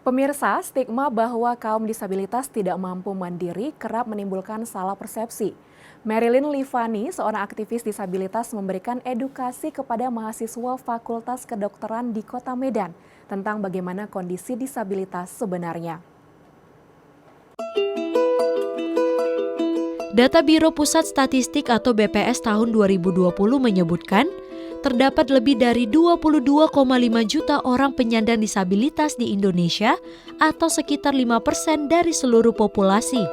Pemirsa, stigma bahwa kaum disabilitas tidak mampu mandiri kerap menimbulkan salah persepsi. Marilyn Livani, seorang aktivis disabilitas, memberikan edukasi kepada mahasiswa Fakultas Kedokteran di Kota Medan tentang bagaimana kondisi disabilitas sebenarnya. Data Biro Pusat Statistik atau BPS tahun 2020 menyebutkan, terdapat lebih dari 22,5 juta orang penyandang disabilitas di Indonesia atau sekitar 5% dari seluruh populasi.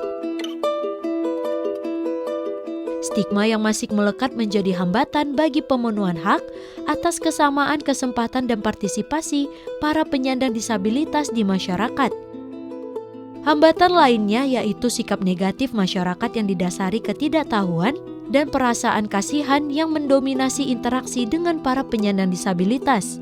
Stigma yang masih melekat menjadi hambatan bagi pemenuhan hak atas kesamaan kesempatan dan partisipasi para penyandang disabilitas di masyarakat. Hambatan lainnya yaitu sikap negatif masyarakat yang didasari ketidaktahuan dan perasaan kasihan yang mendominasi interaksi dengan para penyandang disabilitas.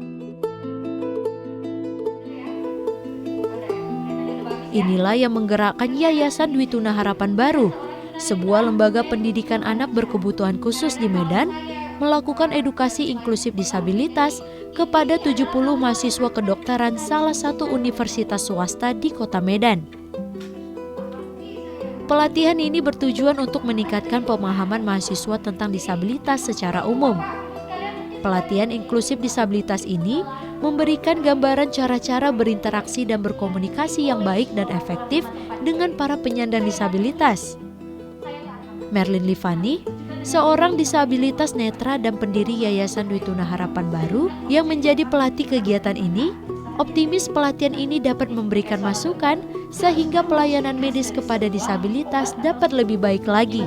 Inilah yang menggerakkan Yayasan Dwi Tuna Harapan Baru, sebuah lembaga pendidikan anak berkebutuhan khusus di Medan, melakukan edukasi inklusif disabilitas kepada 70 mahasiswa kedokteran salah satu universitas swasta di Kota Medan. Pelatihan ini bertujuan untuk meningkatkan pemahaman mahasiswa tentang disabilitas secara umum. Pelatihan inklusif disabilitas ini memberikan gambaran cara-cara berinteraksi dan berkomunikasi yang baik dan efektif dengan para penyandang disabilitas. Marilyn Livani, seorang disabilitas netra dan pendiri Yayasan Dwi Tuna Harapan Baru yang menjadi pelatih kegiatan ini, optimis pelatihan ini dapat memberikan masukan sehingga pelayanan medis kepada disabilitas dapat lebih baik lagi.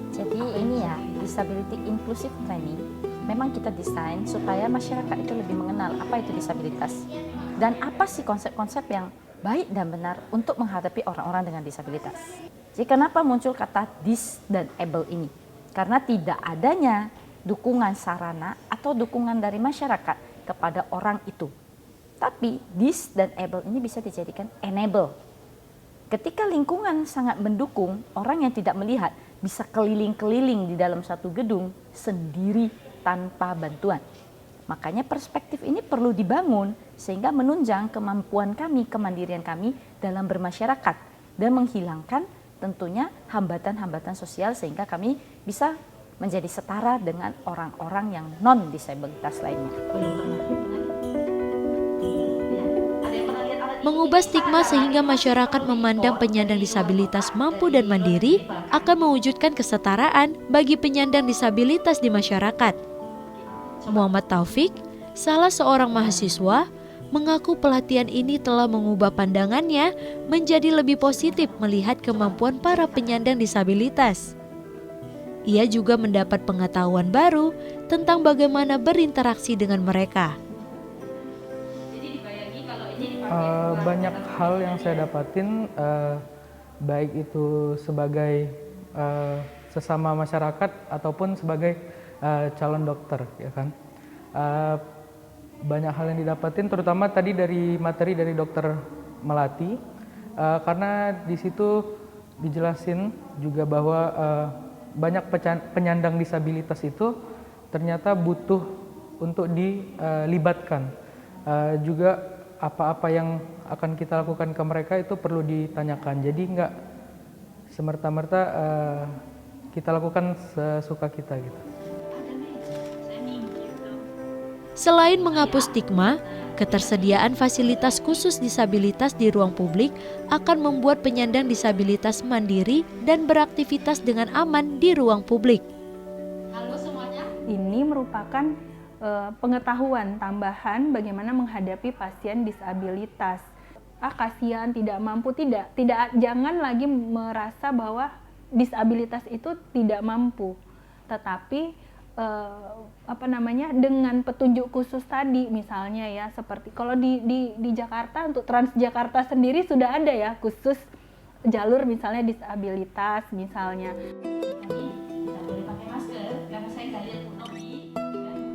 Jadi ini ya, disability inclusive training memang kita desain supaya masyarakat itu lebih mengenal apa itu disabilitas dan apa sih konsep-konsep yang baik dan benar untuk menghadapi orang-orang dengan disabilitas. Jadi kenapa muncul kata dis dan able ini? Karena tidak adanya dukungan sarana atau dukungan dari masyarakat kepada orang itu. Tapi dis dan able ini bisa dijadikan enable. Ketika lingkungan sangat mendukung, orang yang tidak melihat bisa keliling-keliling di dalam satu gedung sendiri tanpa bantuan. Makanya perspektif ini perlu dibangun sehingga menunjang kemampuan kami, kemandirian kami dalam bermasyarakat dan menghilangkan tentunya hambatan-hambatan sosial sehingga kami bisa menjadi setara dengan orang-orang yang non-disabilitas lainnya. Mengubah stigma sehingga masyarakat memandang penyandang disabilitas mampu dan mandiri akan mewujudkan kesetaraan bagi penyandang disabilitas di masyarakat. Muhammad Taufik, salah seorang mahasiswa, mengaku pelatihan ini telah mengubah pandangannya menjadi lebih positif melihat kemampuan para penyandang disabilitas. Ia juga mendapat pengetahuan baru tentang bagaimana berinteraksi dengan mereka. Banyak hal yang saya dapatin, baik itu sebagai sesama masyarakat ataupun sebagai calon dokter, ya kan. Banyak hal yang didapatin, terutama tadi dari materi dari dokter Melati, karena di situ dijelasin juga bahwa banyak penyandang disabilitas itu ternyata butuh untuk dilibatkan. Juga apa-apa yang akan kita lakukan ke mereka itu perlu ditanyakan. Jadi nggak semerta-merta kita lakukan sesuka kita gitu. Selain menghapus stigma, ketersediaan fasilitas khusus disabilitas di ruang publik akan membuat penyandang disabilitas mandiri dan beraktivitas dengan aman di ruang publik. Ini merupakan pengetahuan tambahan bagaimana menghadapi pasien disabilitas. Kasihan, tidak mampu, jangan lagi merasa bahwa disabilitas itu tidak mampu, tetapi dengan petunjuk khusus tadi misalnya ya, seperti kalau di Jakarta untuk Transjakarta sendiri sudah ada ya khusus jalur misalnya disabilitas misalnya.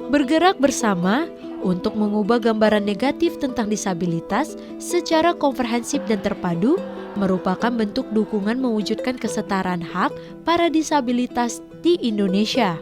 Bergerak bersama untuk mengubah gambaran negatif tentang disabilitas secara komprehensif dan terpadu merupakan bentuk dukungan mewujudkan kesetaraan hak para disabilitas di Indonesia.